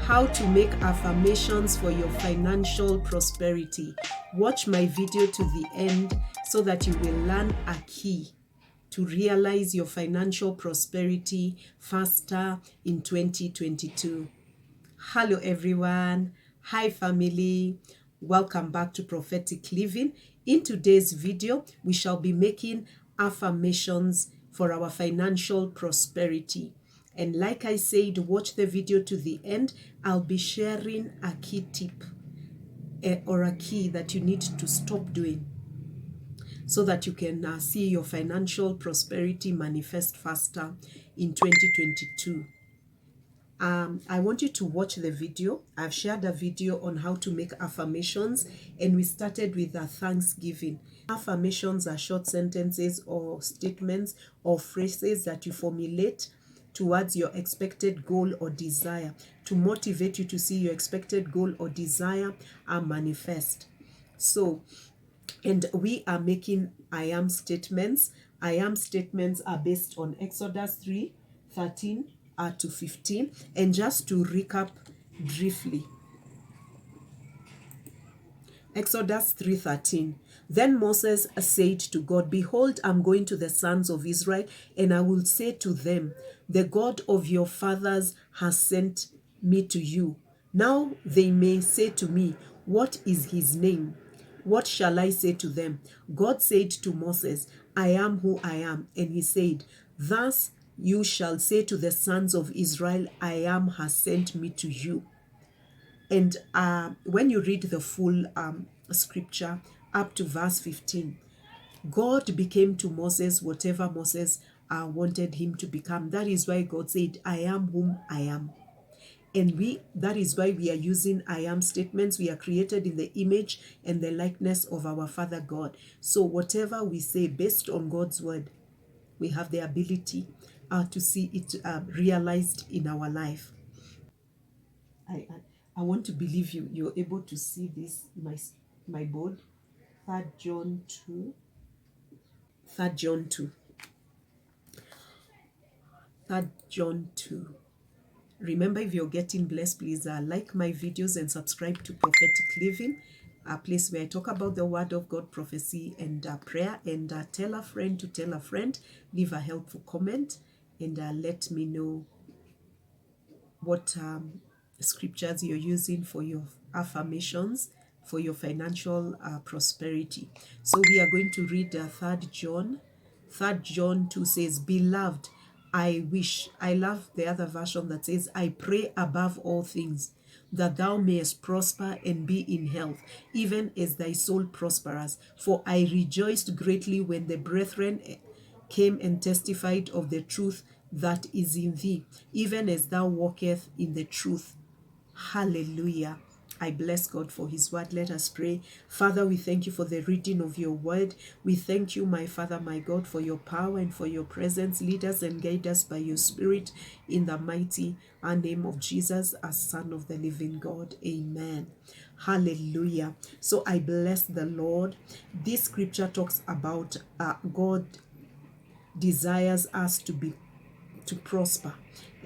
how to make affirmations for your financial prosperity. Watch my video to the end so that you will learn a key to realize your financial prosperity faster in 2022. Hello everyone. Hi family. Welcome back to Prophetic Living. In today's video, we shall be making affirmations for our financial prosperity. And like I said, watch the video to the end. I'll be sharing a key tip or a key that you need to stop doing so that you can see your financial prosperity manifest faster in 2022. I want you to watch the video. I've shared a video on how to make affirmations, and we started with a Thanksgiving. Affirmations are short sentences or statements or phrases that you formulate towards your expected goal or desire to motivate you to see your expected goal or desire manifest. So, and we are making I am statements. I am statements are based on Exodus 3:13 to 15. And just to recap briefly, Exodus 3:13. Then Moses said to God, "Behold, I'm going to the sons of Israel, and I will say to them, the God of your fathers has sent me to you. Now they may say to me, what is his name? What shall I say to them?" God said to Moses, "I am who I am." And he said, "Thus you shall say to the sons of Israel, I am has sent me to you." And when you read the full scripture up to verse 15, God became to Moses whatever Moses wanted him to become. That is why God said, "I am whom I am." And that is why we are using I am statements. We are created in the image and the likeness of our Father God. So whatever we say based on God's word, we have the ability to see it realized in our life. I want to believe you're able to see this, my board. 3 John 2. 3 John 2. 3 John 2. Remember, if you're getting blessed, please like my videos and subscribe to Prophetic Living, a place where I talk about the word of God, prophecy, and prayer. And tell a friend to tell a friend. Leave a helpful comment and let me know what scriptures you're using for your affirmations for your financial prosperity. So we are going to read 3 John. 3 John 2 says, "Beloved, I love the other version that says, I pray above all things that thou mayest prosper and be in health, even as thy soul prospers. For I rejoiced greatly when the brethren came and testified of the truth that is in thee, even as thou walkest in the truth." Hallelujah. I bless God for his word. Let us pray. Father, we thank you for the reading of your word. We thank you, my Father, my God, for your power and for your presence. Lead us and guide us by your spirit in the mighty name of Jesus, as Son of the living God. Amen. Hallelujah. So I bless the Lord. This scripture talks about God desires us to prosper.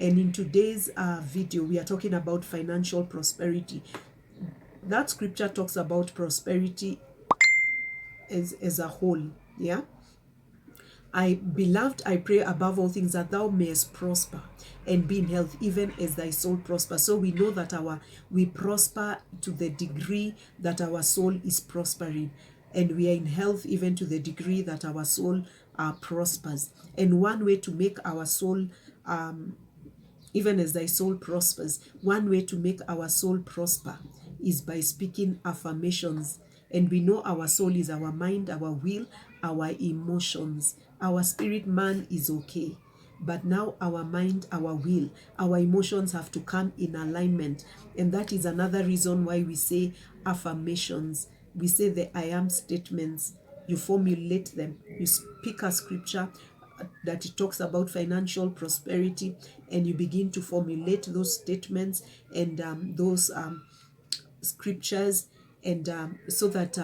And in today's video, we are talking about financial prosperity. That scripture talks about prosperity as a whole. Yeah. Beloved, I pray above all things that thou mayest prosper and be in health, even as thy soul prospers. So we know that we prosper to the degree that our soul is prospering, and we are in health even to the degree that our soul prospers. And one way to make our soul even as thy soul prospers, one way to make our soul prosper is by speaking affirmations. And we know our soul is our mind, our will, our emotions. Our spirit man is okay. But now our mind, our will, our emotions have to come in alignment. And that is another reason why we say affirmations. We say the I am statements. You formulate them. You speak a scripture that it talks about financial prosperity, and you begin to formulate those statements and those scriptures, and so that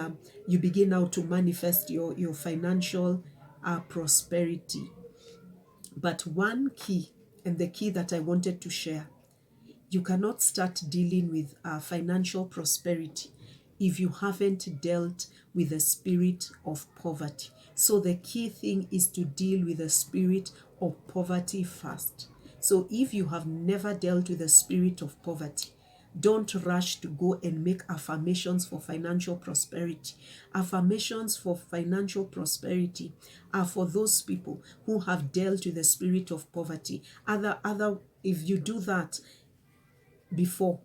you begin now to manifest your financial prosperity. But one key, and the key that I wanted to share, You cannot start dealing with financial prosperity if you haven't dealt with the spirit of poverty. So the key thing is to deal with the spirit of poverty first. So if you have never dealt with the spirit of poverty, don't rush to go and make affirmations for financial prosperity. Affirmations for financial prosperity are for those people who have dealt with the spirit of poverty. If you do that before,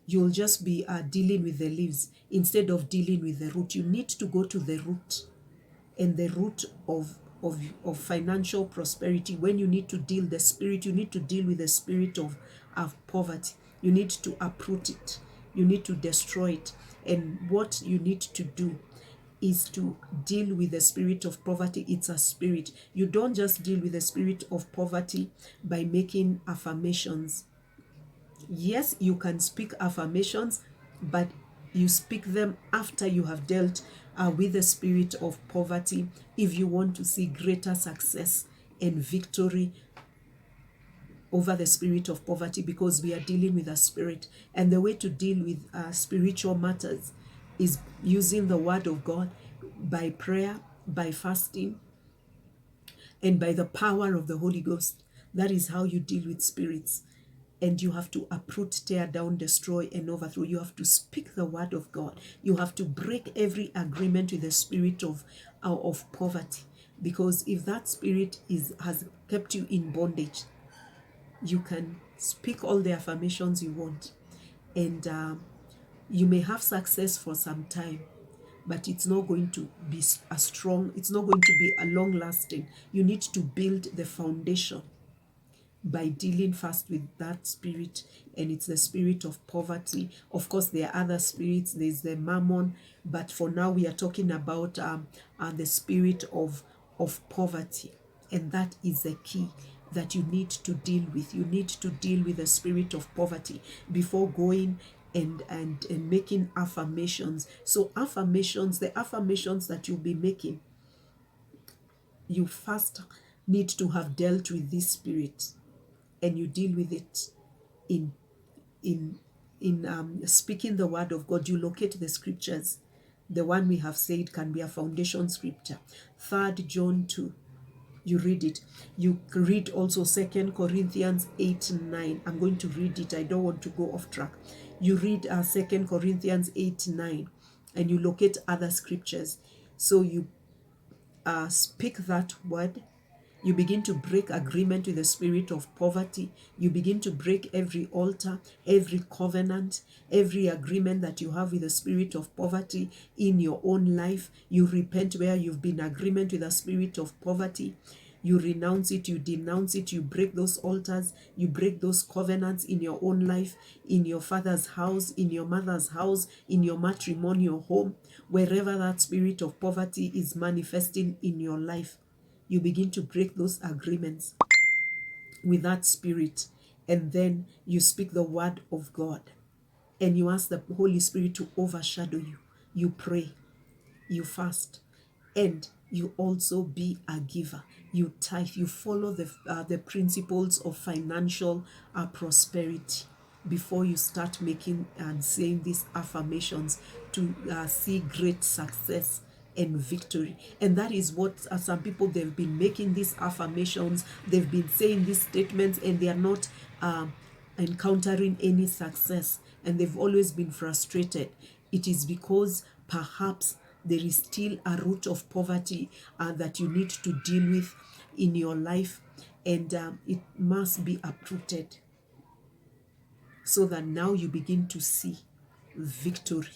you'll just be dealing with the leaves instead of dealing with the root. You need to go to the root, and the root of financial prosperity. When you need to deal the spirit, you need to deal with the spirit of poverty. You need to uproot it. You need to destroy it. And what you need to do is to deal with the spirit of poverty. It's a spirit. You don't just deal with the spirit of poverty by making affirmations. Yes, you can speak affirmations, but you speak them after you have dealt with the spirit of poverty if you want to see greater success and victory over the spirit of poverty, because we are dealing with a spirit. And the way to deal with spiritual matters is using the word of God by prayer, by fasting, and by the power of the Holy Ghost. That is how you deal with spirits. And you have to uproot, tear down, destroy, and overthrow. You have to speak the word of God. You have to break every agreement with the spirit of poverty. Because if that spirit has kept you in bondage, you can speak all the affirmations you want. And you may have success for some time, but it's not going to be it's not going to be a long lasting. You need to build the foundation by dealing first with that spirit, and it's the spirit of poverty. Of course, there are other spirits. There's the mammon, but for now we are talking about the spirit of poverty, and that is the key that you need to deal with. You need to deal with the spirit of poverty before going and making affirmations. So affirmations, the affirmations that you'll be making, you first need to have dealt with this spirit, and you deal with it in speaking the word of God. You locate the scriptures. The one we have said can be a foundation scripture. 3 John 2. You read it. You read also 2 Corinthians 8:9. I'm going to read it. I don't want to go off track. You read 2 Corinthians 8:9, and you locate other scriptures. So you speak that word. You begin to break agreement with the spirit of poverty. You begin to break every altar, every covenant, every agreement that you have with the spirit of poverty in your own life. You repent where you've been in agreement with the spirit of poverty. You renounce it, you denounce it, you break those altars, you break those covenants in your own life, in your father's house, in your mother's house, in your matrimonial home, wherever that spirit of poverty is manifesting in your life. You begin to break those agreements with that spirit, and then you speak the word of God, and you ask the Holy Spirit to overshadow you. You pray, you fast, and you also be a giver. You tithe, you follow the principles of financial prosperity before you start making and saying these affirmations to see great success and victory. And that is what some people, they've been making these affirmations, they've been saying these statements, and they are not encountering any success, and they've always been frustrated. It is because perhaps there is still a root of poverty that you need to deal with in your life, and it must be uprooted, so that now you begin to see victory,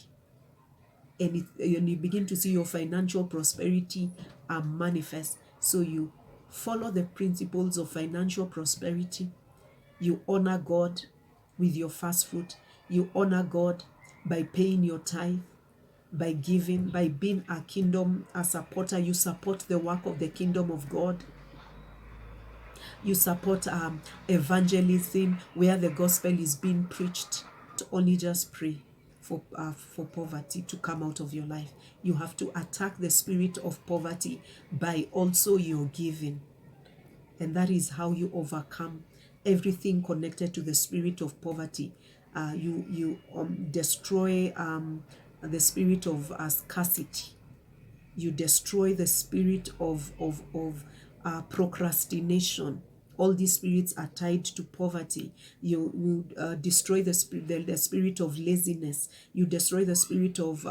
and you begin to see your financial prosperity manifest. So you follow the principles of financial prosperity. You honor God with your first fruit. You honor God by paying your tithe, by giving, by being a supporter. You support the work of the kingdom of God. You support evangelism where the gospel is being preached. To only just pray for poverty to come out of your life. You have to attack the spirit of poverty by also your giving. And that is how you overcome everything connected to the spirit of poverty. You destroy the spirit of scarcity. You destroy the spirit of procrastination. All these spirits are tied to poverty. You destroy the spirit of laziness. You destroy the spirit of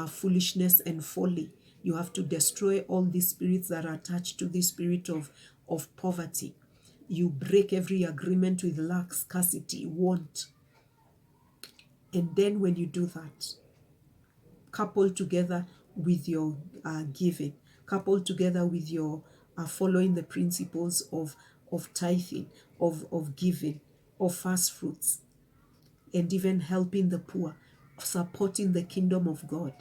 foolishness and folly. You have to destroy all these spirits that are attached to the spirit of poverty. You break every agreement with lack, scarcity, want. And then when you do that, coupled together with your giving, coupled together with your following the principles of tithing, of giving, of fast fruits, and even helping the poor, supporting the kingdom of God.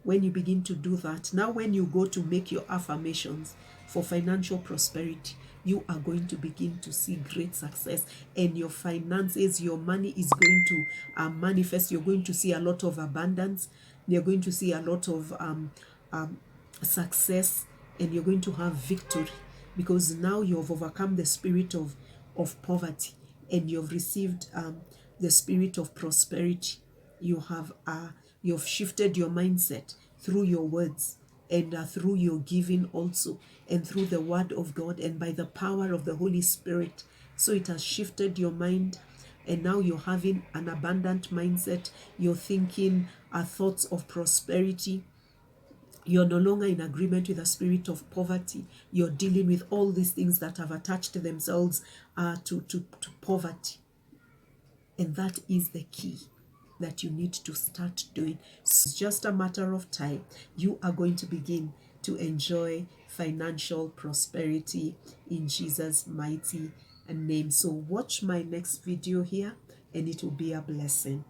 When you begin to do that, now when you go to make your affirmations for financial prosperity, you are going to begin to see great success, and your finances, your money is going to manifest. You're going to see a lot of abundance. You're going to see a lot of success, and you're going to have victory, because now you've overcome the spirit of poverty, and you've received the spirit of prosperity. You've shifted your mindset through your words, and through your giving also, and through the word of God, and by the power of the Holy Spirit. So it has shifted your mind, and now you're having an abundant mindset. You're thinking thoughts of prosperity. You're no longer in agreement with the spirit of poverty. You're dealing with all these things that have attached themselves to poverty. And that is the key that you need to start doing. So it's just a matter of time. You are going to begin to enjoy financial prosperity in Jesus' mighty name. So watch my next video here, and it will be a blessing.